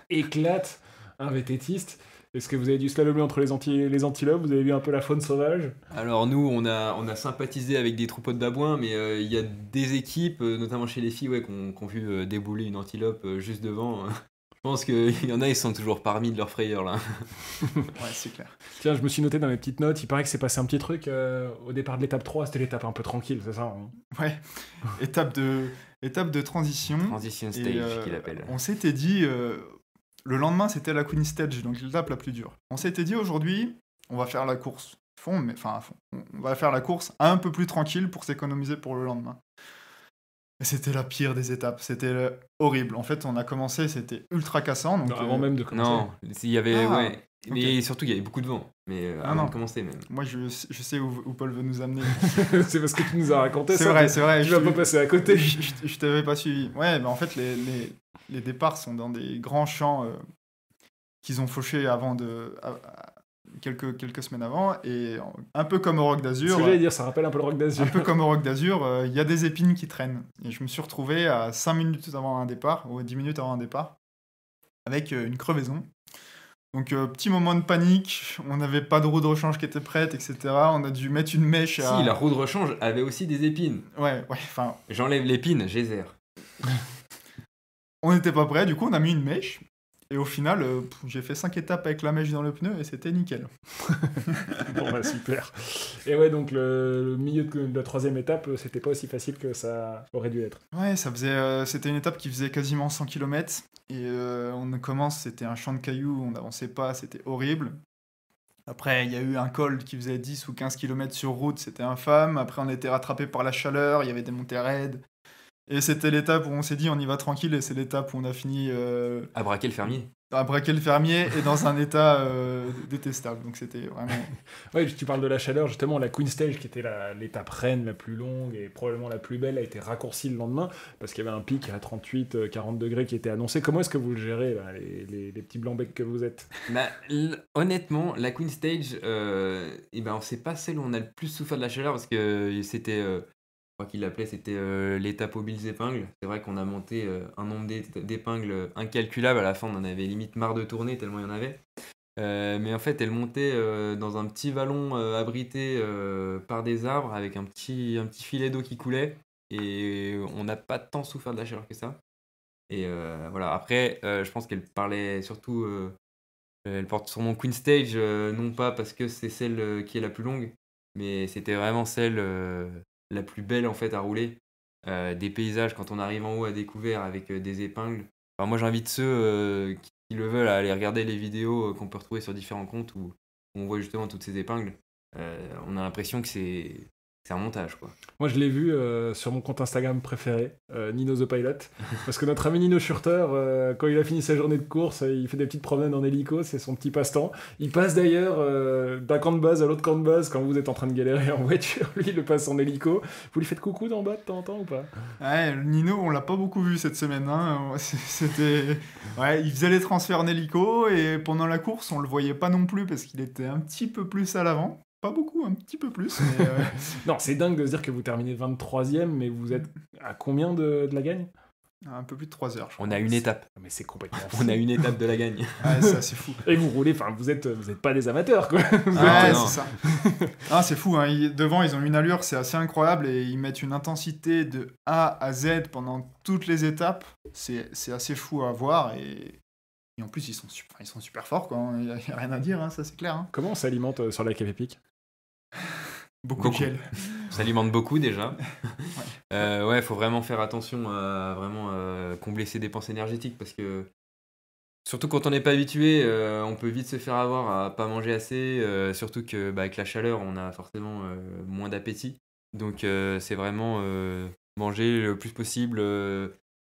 éclate un vététiste. Est-ce que vous avez dû slalomer entre les antilopes? Vous avez vu un peu la faune sauvage? Alors nous, on a sympathisé avec des troupeaux de babouins, mais il y a des équipes, notamment chez les filles, ouais, qui ont vu débouler une antilope juste devant. Je pense qu'il y en a, ils sont toujours parmi de leur frayeur là. Ouais, c'est clair. Tiens, je me suis noté dans mes petites notes, il paraît que c'est passé un petit truc au départ de l'étape 3, c'était l'étape un peu tranquille, c'est ça? Ouais, étape de transition. Transition stage qu'il appelle. On s'était dit, le lendemain c'était la Queen Stage, donc l'étape la plus dure. On s'était dit aujourd'hui, on va faire la course à fond. On va faire la course un peu plus tranquille pour s'économiser pour le lendemain. Et c'était la pire des étapes, c'était horrible. En fait, on a commencé, c'était ultra cassant. Donc, Non, avant même de commencer. Non, il y avait, ouais. ok. Mais surtout, il y avait beaucoup de vent. Mais avant de commencer même. Moi, je sais où Paul veut nous amener. C'est parce que tu nous as raconté C'est ça. c'est vrai. Tu vas pas passer à côté. Je t'avais pas suivi. Ouais, mais en fait, les départs sont dans des grands champs qu'ils ont fauchés avant quelques semaines avant, et un peu comme au Roc d'Azur. Ce que j'allais dire, ça rappelle un peu le Roc d'Azur. Un peu comme au Roc d'Azur, il y a des épines qui traînent. Et je me suis retrouvé à 5 minutes avant un départ, ou 10 minutes avant un départ, avec une crevaison. Donc, petit moment de panique, on n'avait pas de roue de rechange qui était prête, etc. On a dû mettre une mèche à... Si, la roue de rechange avait aussi des épines. Ouais, enfin... J'enlève l'épine, geyser. On n'était pas prêt, du coup on a mis une mèche. Et au final, j'ai fait 5 étapes avec la mèche dans le pneu et c'était nickel. Bon bah super. Et ouais, donc le milieu de la troisième étape, c'était pas aussi facile que ça aurait dû être. Ouais, c'était une étape qui faisait quasiment 100 km. Et on commence, c'était un champ de cailloux, on n'avançait pas, c'était horrible. Après, il y a eu un col qui faisait 10 ou 15 km sur route, c'était infâme. Après, on était rattrapé par la chaleur, il y avait des montées raides. Et c'était l'étape où on s'est dit on y va tranquille, et c'est l'étape où on a fini à braquer le fermier. À braquer le fermier et dans un état détestable. Donc c'était vraiment... Ouais, tu parles de la chaleur, justement, la Queen Stage, qui était l'étape reine la plus longue et probablement la plus belle, a été raccourcie le lendemain, parce qu'il y avait un pic à 38-40 degrés qui était annoncé. Comment est-ce que vous le gérez, là, les petits blancs-becs que vous êtes? Bah, honnêtement, la Queen Stage, c'est pas celle où on a le plus souffert de la chaleur, parce que c'était... je crois qu'il l'appelait, c'était l'étape aux billes épingles. C'est vrai qu'on a monté un nombre d'épingles incalculable. À la fin, on en avait limite marre de tourner tellement il y en avait. Mais en fait, elle montait dans un petit vallon abrité par des arbres avec un petit filet d'eau qui coulait. Et on n'a pas tant souffert de la chaleur que ça. Et voilà. Après, je pense qu'elle parlait surtout... elle porte sur mon Queen Stage, non pas parce que c'est celle qui est la plus longue, mais c'était vraiment celle... la plus belle en fait à rouler, des paysages quand on arrive en haut à découvert avec des épingles. Alors moi j'invite ceux qui le veulent à aller regarder les vidéos qu'on peut retrouver sur différents comptes où on voit justement toutes ces épingles. On a l'impression que c'est un montage quoi. Moi je l'ai vu sur mon compte Instagram préféré, Nino the Pilot, parce que notre ami Nino Schurter, quand il a fini sa journée de course, il fait des petites promenades en hélico, c'est son petit passe-temps. Il passe d'ailleurs d'un camp de base à l'autre camp de base quand vous êtes en train de galérer en voiture, lui il le passe en hélico. Vous lui faites coucou d'en bas de temps en temps ou pas? Ouais, Nino on l'a pas beaucoup vu cette semaine, c'était... Ouais, il faisait les transferts en hélico et pendant la course on le voyait pas non plus parce qu'il était un petit peu plus à l'avant. Pas beaucoup, un petit peu plus. Mais Non, c'est dingue de se dire que vous terminez 23e, mais vous êtes à combien de la gagne? Un peu plus de 3 heures, je crois. On a une étape. Mais c'est complètement fou. On a une étape de la gagne. Ouais, c'est assez fou. Et vous roulez, enfin, vous êtes pas des amateurs, quoi. Ouais, c'est ça. Ah, c'est fou, devant, ils ont une allure, c'est assez incroyable, et ils mettent une intensité de A à Z pendant toutes les étapes. C'est assez fou à voir, et en plus, ils sont super forts, quoi. Il n'y a rien à dire, ça c'est clair. Comment on s'alimente sur la Cap Epic? Beaucoup de gel. Ça alimente beaucoup déjà. Ouais, faut vraiment faire attention à vraiment combler ses dépenses énergétiques parce que surtout quand on n'est pas habitué, on peut vite se faire avoir à pas manger assez. Surtout que avec la chaleur, on a forcément moins d'appétit. Donc c'est vraiment manger le plus possible.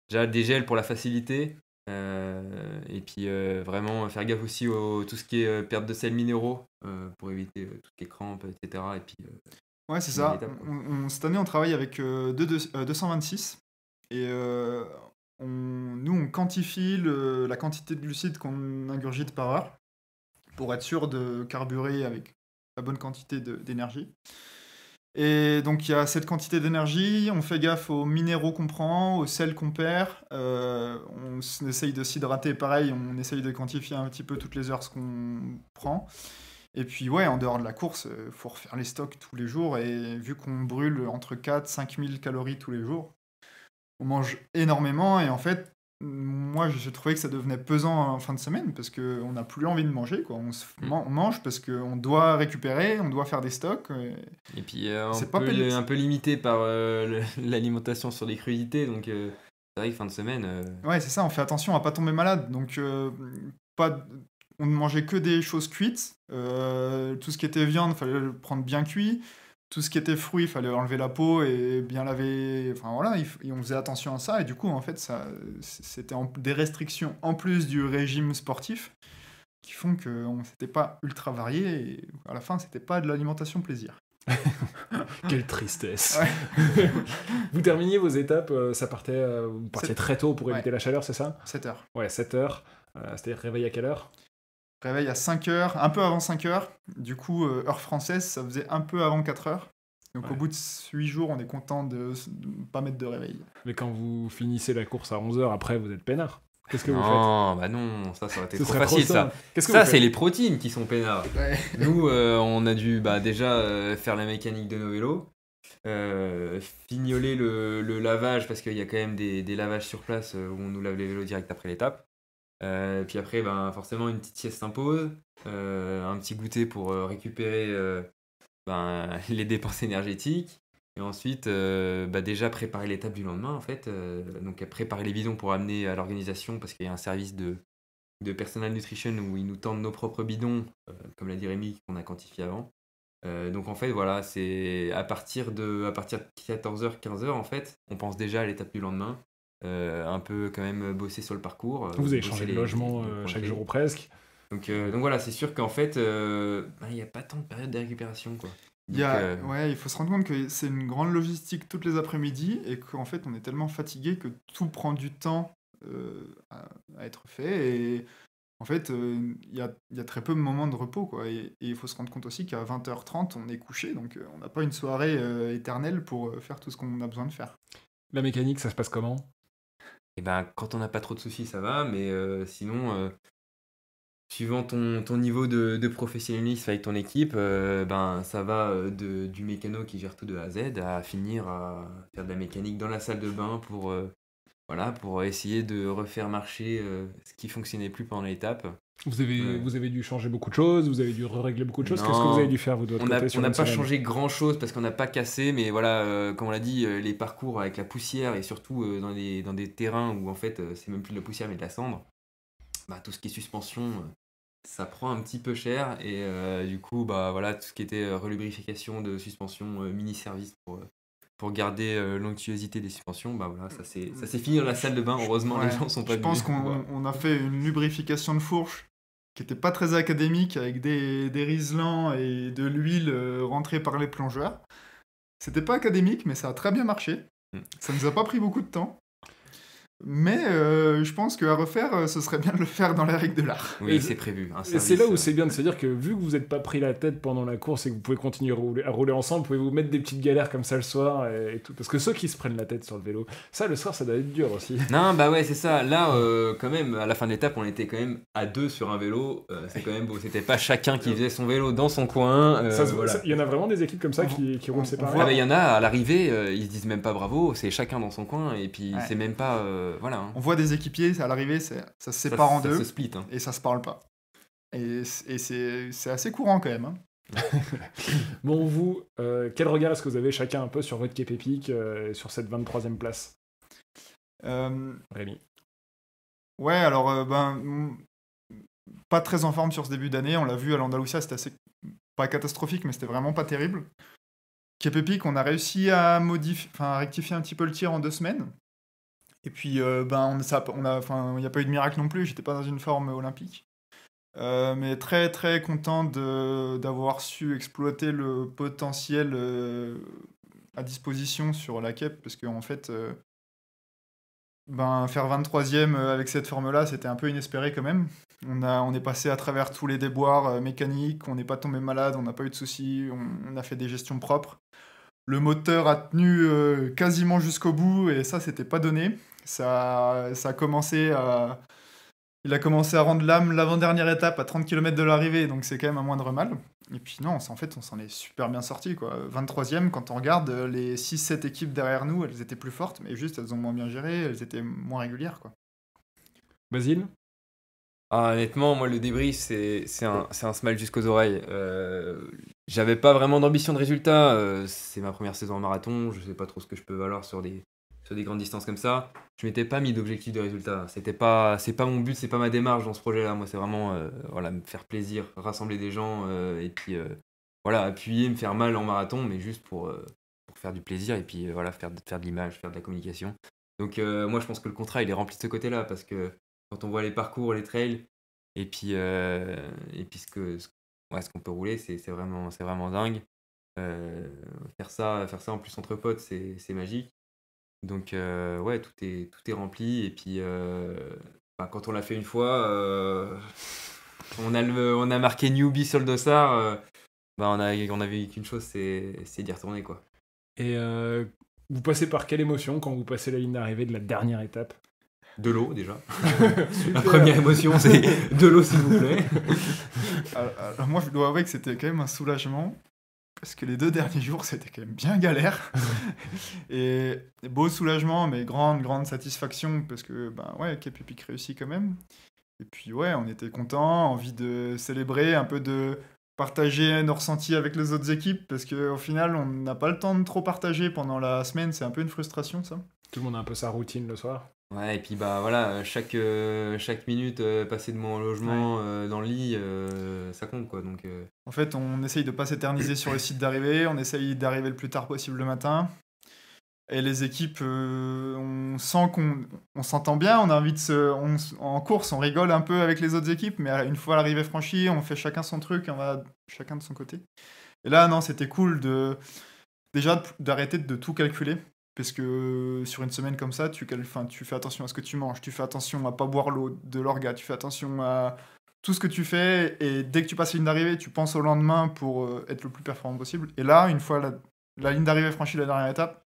Déjà des gels pour la facilité. Et puis vraiment faire gaffe aussi tout ce qui est perte de sels minéraux pour éviter toutes les crampes, etc. Et puis Ouais, c'est finir ça. l'étape, quoi. Cette année, on travaille avec 226 et nous, on quantifie la quantité de glucides qu'on ingurgite par heure pour être sûr de carburer avec la bonne quantité d'énergie. Et donc, il y a cette quantité d'énergie, on fait gaffe aux minéraux qu'on prend, aux sels qu'on perd. Essaye de s'hydrater pareil, on essaye de quantifier un petit peu toutes les heures ce qu'on prend. Et puis, ouais, en dehors de la course, il faut refaire les stocks tous les jours. Et vu qu'on brûle entre 4 et 5 000 calories tous les jours, on mange énormément. Et en fait, moi, j'ai trouvé que ça devenait pesant en fin de semaine parce qu'on n'a plus envie de manger, quoi. On mange parce qu'on doit récupérer, on doit faire des stocks. Et puis C'est pas payé. un peu limité par l'alimentation sur les crudités, donc c'est vrai que fin de semaine. Ouais, c'est ça, on fait attention à pas tomber malade. Donc, on ne mangeait que des choses cuites. Tout ce qui était viande, il fallait le prendre bien cuit. Tout ce qui était fruits, il fallait enlever la peau et bien laver. Enfin voilà, et on faisait attention à ça. Et du coup, en fait, c'était des restrictions en plus du régime sportif qui font qu'on s'était pas ultra varié. Et à la fin, c'était pas de l'alimentation plaisir. Quelle tristesse. Ouais. Vous terminiez vos étapes, vous partiez très tôt pour éviter la chaleur, c'est ça? 7 heures. Ouais, 7 heures. C'est-à-dire réveil à quelle heure? Réveil à 5 heures, un peu avant 5 heures. Du coup, heure française, ça faisait un peu avant 4 heures. Donc Ouais. au bout de 8 jours, on est content de ne pas mettre de réveil. Mais quand vous finissez la course à 11 heures, après, vous êtes peinard. Qu'est-ce que vous faites? Non, bah non, ça aurait été Ce trop serait trop facile, ça. simple. Qu'est-ce que Ça, vous c'est faites? les protéines qui sont peinards. Ouais. Nous, on a dû déjà faire la mécanique de nos vélos, fignoler le lavage, parce qu'il y a quand même des lavages sur place où on nous lave les vélos direct après l'étape. Puis après, forcément, une petite sieste s'impose, un petit goûter pour récupérer les dépenses énergétiques. Et ensuite, déjà préparer l'étape du lendemain, en fait. Donc, préparer les bidons pour amener à l'organisation, parce qu'il y a un service de personal nutrition où ils nous tendent nos propres bidons, comme l'a dit Rémi, qu'on a quantifié avant. Donc, en fait, voilà, c'est à partir de 14h, 15h, en fait, on pense déjà à l'étape du lendemain. Un peu quand même bosser sur le parcours. Vous avez bosser changé de les logement points chaque clés. jour ou presque. Donc voilà, c'est sûr qu'en fait, il n'y a pas tant de période de récupération, quoi. Donc, Ouais, il faut se rendre compte que c'est une grande logistique toutes les après-midi et qu'en fait, on est tellement fatigué que tout prend du temps à être fait. Et en fait, il y a très peu de moments de repos, quoi. Et il faut se rendre compte aussi qu'à 20h30, on est couché, donc on n'a pas une soirée éternelle pour faire tout ce qu'on a besoin de faire. La mécanique, ça se passe comment? et quand on n'a pas trop de soucis, ça va, mais sinon, suivant ton niveau de professionnalisme avec ton équipe, ça va du mécano qui gère tout de A à Z à finir à faire de la mécanique dans la salle de bain pour essayer de refaire marcher ce qui fonctionnait plus pendant l'étape. Vous avez dû changer beaucoup de choses, vous avez dû régler beaucoup de choses. Non. Qu'est-ce que vous avez dû faire, vous, de votre côté, sur On n'a une pas semaine? changé grand chose parce qu'on n'a pas cassé, mais voilà, comme on l'a dit, les parcours avec la poussière et surtout dans des terrains où en fait c'est même plus de la poussière mais de la cendre, tout ce qui est suspension, ça prend un petit peu cher et du coup, voilà, tout ce qui était relubrification de suspension, mini-service pour garder l'onctuosité des suspensions, voilà, ça s'est fini dans la salle de bain. Heureusement, Ouais, les gens sont pas je pense venus. qu'on a fait une lubrification de fourche qui était pas très académique avec des riselants et de l'huile rentrée par les plongeurs. C'était pas académique, mais ça a très bien marché. Ça nous a pas pris beaucoup de temps. Mais je pense qu'à refaire, ce serait bien de le faire dans les règles de l'art. Oui, Et c'est prévu. Un Et service, c'est là où c'est bien de se dire que vu que vous n'êtes pas pris la tête pendant la course et que vous pouvez continuer à rouler ensemble, vous pouvez vous mettre des petites galères comme ça le soir et tout. Parce que ceux qui se prennent la tête sur le vélo, ça le soir ça doit être dur aussi. Non, ouais, c'est ça. Là, quand même, à la fin de l'étape, on était quand même à deux sur un vélo. C'est quand même beau. C'était pas chacun qui faisait son vélo dans son coin. Voilà. Il y en a vraiment des équipes comme ça qui roulent séparément. Il y en a à l'arrivée, ils se disent même pas bravo, c'est chacun dans son coin et puis Ouais. c'est même pas. Voilà. Hein. On voit des équipiers, à l'arrivée, ça se sépare en deux Ça se split. Hein. et ça se parle pas. Et c'est assez courant quand même. Hein. Bon, vous, quel regard est-ce que vous avez chacun un peu sur votre Cape Epic, sur cette 23e place, Rémi? Ouais, alors, pas très en forme sur ce début d'année. On l'a vu à l'Andalusia, c'était assez pas catastrophique, mais c'était vraiment pas terrible. Cape Epic, on a réussi à rectifier un petit peu le tir en 2 semaines. Et puis, il n'y a pas eu de miracle non plus, j'étais pas dans une forme olympique. Mais très très content d'avoir su exploiter le potentiel à disposition sur la KEP, parce qu'en fait, faire 23e avec cette forme-là, c'était un peu inespéré quand même. On est passé à travers tous les déboires mécaniques, on n'est pas tombé malade, on n'a pas eu de soucis, on a fait des gestions propres. Le moteur a tenu quasiment jusqu'au bout, et ça, c'était pas donné. Ça a commencé à... Il a commencé à rendre l'âme l'avant-dernière étape à 30 km de l'arrivée, donc c'est quand même un moindre mal. Et puis non, en fait, on s'en est super bien sorti, quoi. 23e, quand on regarde, les 6-7 équipes derrière nous, elles étaient plus fortes, mais juste elles ont moins bien géré, elles étaient moins régulières, quoi. Basile? Honnêtement, moi, le débrief, c'est un smile jusqu'aux oreilles. J'avais pas vraiment d'ambition de résultat. C'est ma première saison en marathon. Je sais pas trop ce que je peux valoir sur des grandes distances comme ça. Je m'étais pas mis d'objectif de résultat. C'est pas mon but, c'est pas ma démarche dans ce projet-là. Moi, c'est vraiment me faire plaisir, rassembler des gens et puis appuyer, me faire mal en marathon, mais juste pour faire du plaisir et puis faire de l'image, faire de la communication. Donc moi, je pense que le contrat, il est rempli de ce côté-là, parce que quand on voit les parcours, les trails, et puis ce qu'on peut rouler, c'est vraiment dingue. Faire ça en plus entre potes, c'est magique. Donc tout est rempli. Et puis quand on l'a fait une fois, on a marqué newbie sur le dossard. On avait qu'une chose, c'est d'y retourner, quoi. Et vous passez par quelle émotion quand vous passez la ligne d'arrivée de la dernière étape? De l'eau, déjà. La première émotion, c'est de l'eau, s'il vous plaît. Alors moi, je dois avouer que c'était quand même un soulagement, parce que les 2 derniers jours, c'était quand même bien galère. Et beau soulagement, mais grande satisfaction, parce que, KEP Epic réussit quand même. Et puis, on était contents, envie de célébrer, un peu de partager nos ressentis avec les autres équipes, parce qu'au final, on n'a pas le temps de trop partager pendant la semaine, c'est un peu une frustration, ça. Tout le monde a un peu sa routine le soir. Ouais, et puis chaque minute passée de mon logement dans le lit, ça compte, quoi. Donc, En fait, on essaye de pas s'éterniser sur le site d'arrivée, on essaye d'arriver le plus tard possible le matin. Et les équipes, on sent qu'on s'entend bien, on a envie en course, on rigole un peu avec les autres équipes, mais une fois l'arrivée franchie, on fait chacun son truc, on va chacun de son côté. Et là, non, c'était cool d'arrêter de tout calculer. Parce que sur une semaine comme ça, tu fais attention à ce que tu manges, tu fais attention à pas boire l'eau de l'orga, tu fais attention à tout ce que tu fais, et dès que tu passes la ligne d'arrivée, tu penses au lendemain pour être le plus performant possible. Et là, une fois la ligne d'arrivée franchie, la dernière étape,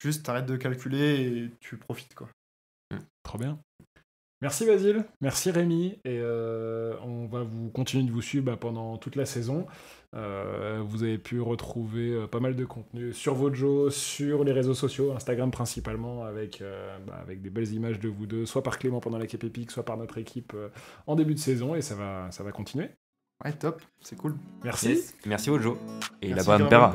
juste t'arrêtes de calculer et tu profites, quoi. Trop bien. Merci Basile, merci Rémi, et on va continuer de vous suivre pendant toute la saison. Vous avez pu retrouver pas mal de contenu sur Vojo, sur les réseaux sociaux, Instagram principalement, avec des belles images de vous deux, soit par Clément pendant la KEP Epic, soit par notre équipe en début de saison, et ça va continuer. Ouais, top, c'est cool. Merci. Yes. Merci Vojo. Et Merci la bonne Pera.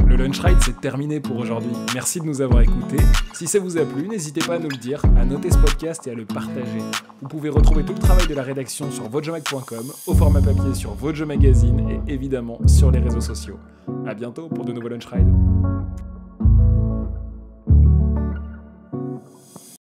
Le Lunch Ride, c'est terminé pour aujourd'hui. Merci de nous avoir écoutés. Si ça vous a plu, n'hésitez pas à nous le dire, à noter ce podcast et à le partager. Vous pouvez retrouver tout le travail de la rédaction sur vojomag.com, au format papier sur Vojo Magazine et évidemment sur les réseaux sociaux. À bientôt pour de nouveaux Lunch Rides.